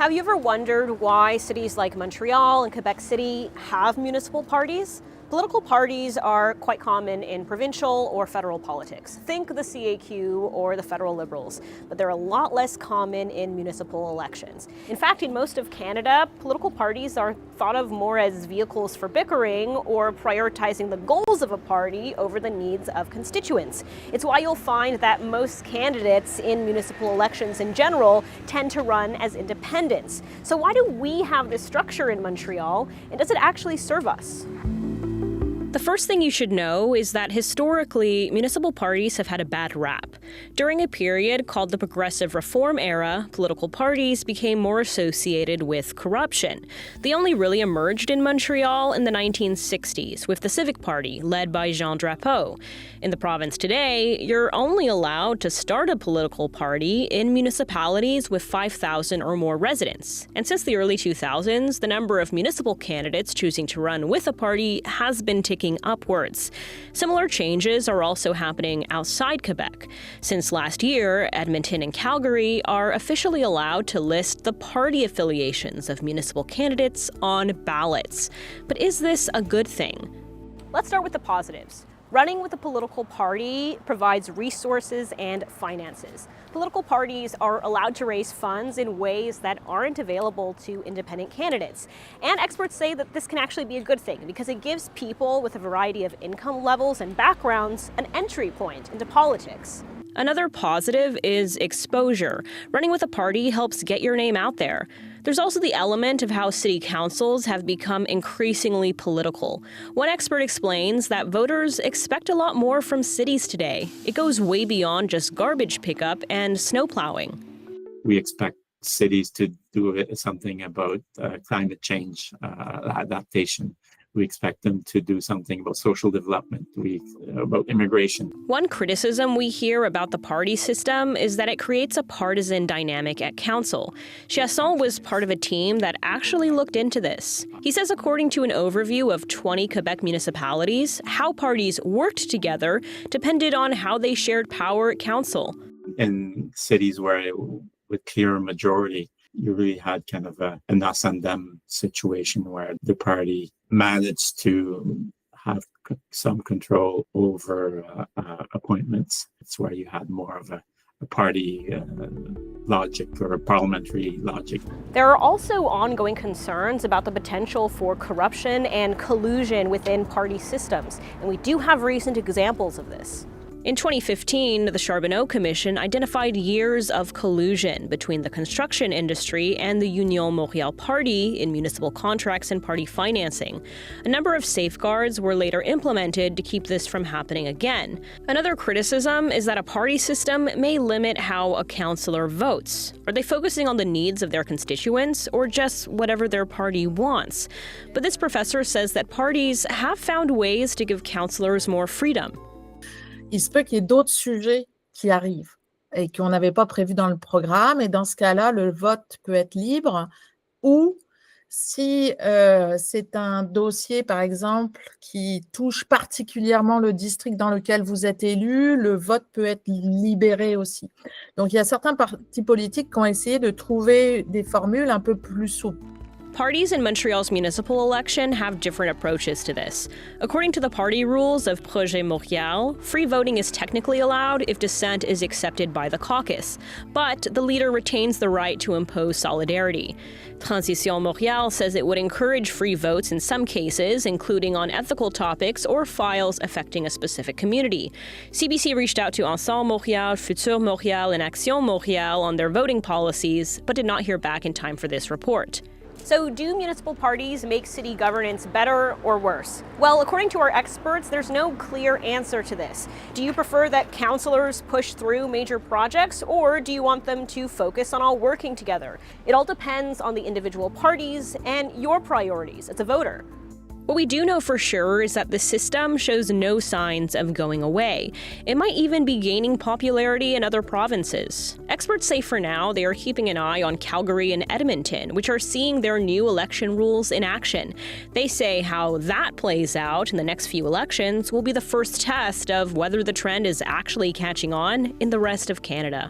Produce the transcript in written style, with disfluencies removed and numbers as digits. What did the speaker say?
Have you ever wondered why cities like Montreal and Quebec City have municipal parties? Political parties are quite common in provincial or federal politics. Think the CAQ or the federal Liberals, but they're a lot less common in municipal elections. In fact, in most of Canada, political parties are thought of more as vehicles for bickering or prioritizing the goals of a party over the needs of constituents. It's why you'll find that most candidates in municipal elections in general tend to run as independents. So why do we have this structure in Montreal, and does it actually serve us? The first thing you should know is that historically, municipal parties have had a bad rap. During a period called the Progressive Reform era, political parties became more associated with corruption. They only really emerged in Montreal in the 1960s with the Civic Party, led by Jean Drapeau. In the province today, you're only allowed to start a political party in municipalities with 5,000 or more residents. And since the early 2000s, the number of municipal candidates choosing to run with a party has been ticking upwards. Similar changes are also happening outside Quebec. Since last year, Edmonton and Calgary are officially allowed to list the party affiliations of municipal candidates on ballots. But is this a good thing? Let's start with the positives. Running with a political party provides resources and finances. Political parties are allowed to raise funds in ways that aren't available to independent candidates. And experts say that this can actually be a good thing because it gives people with a variety of income levels and backgrounds an entry point into politics. Another positive is exposure. Running with a party helps get your name out there. There's also the element of how city councils have become increasingly political. One expert explains that voters expect a lot more from cities today. It goes way beyond just garbage pickup and snow plowing. We expect cities to do something about climate change adaptation. We expect them to do something about social development, about immigration. One criticism we hear about the party system is that it creates a partisan dynamic at council. Chiasson was part of a team that actually looked into this. He says according to an overview of 20 Quebec municipalities, how parties worked together depended on how they shared power at council. In cities with clear majority, you really had kind of an us and them situation where the party managed to have some control over appointments. It's where you had more of a party logic or a parliamentary logic. There are also ongoing concerns about the potential for corruption and collusion within party systems, and we do have recent examples of this. In 2015, the Charbonneau Commission identified years of collusion between the construction industry and the Union Montreal party in municipal contracts and party financing. A number of safeguards were later implemented to keep this from happening again. Another criticism is that a party system may limit how a councillor votes. Are they focusing on the needs of their constituents or just whatever their party wants? But this professor says that parties have found ways to give councillors more freedom. Il se peut qu'il y ait d'autres sujets qui arrivent et qu'on n'avait pas prévu dans le programme. Et dans ce cas-là, le vote peut être libre. Ou si c'est un dossier, par exemple, qui touche particulièrement le district dans lequel vous êtes élu, le vote peut être libéré aussi. Donc, il y a certains partis politiques qui ont essayé de trouver des formules un peu plus souples. Parties in Montreal's municipal election have different approaches to this. According to the party rules of Projet Montreal, free voting is technically allowed if dissent is accepted by the caucus, but the leader retains the right to impose solidarity. Transition Montreal says it would encourage free votes in some cases, including on ethical topics or files affecting a specific community. CBC reached out to Ensemble Montréal, Futur Montréal, and Action Montréal on their voting policies, but did not hear back in time for this report. So do municipal parties make city governance better or worse? Well, according to our experts, there's no clear answer to this. Do you prefer that councillors push through major projects, or do you want them to focus on all working together? It all depends on the individual parties and your priorities as a voter. What we do know for sure is that the system shows no signs of going away. It might even be gaining popularity in other provinces. Experts say for now they are keeping an eye on Calgary and Edmonton, which are seeing their new election rules in action. They say how that plays out in the next few elections will be the first test of whether the trend is actually catching on in the rest of Canada.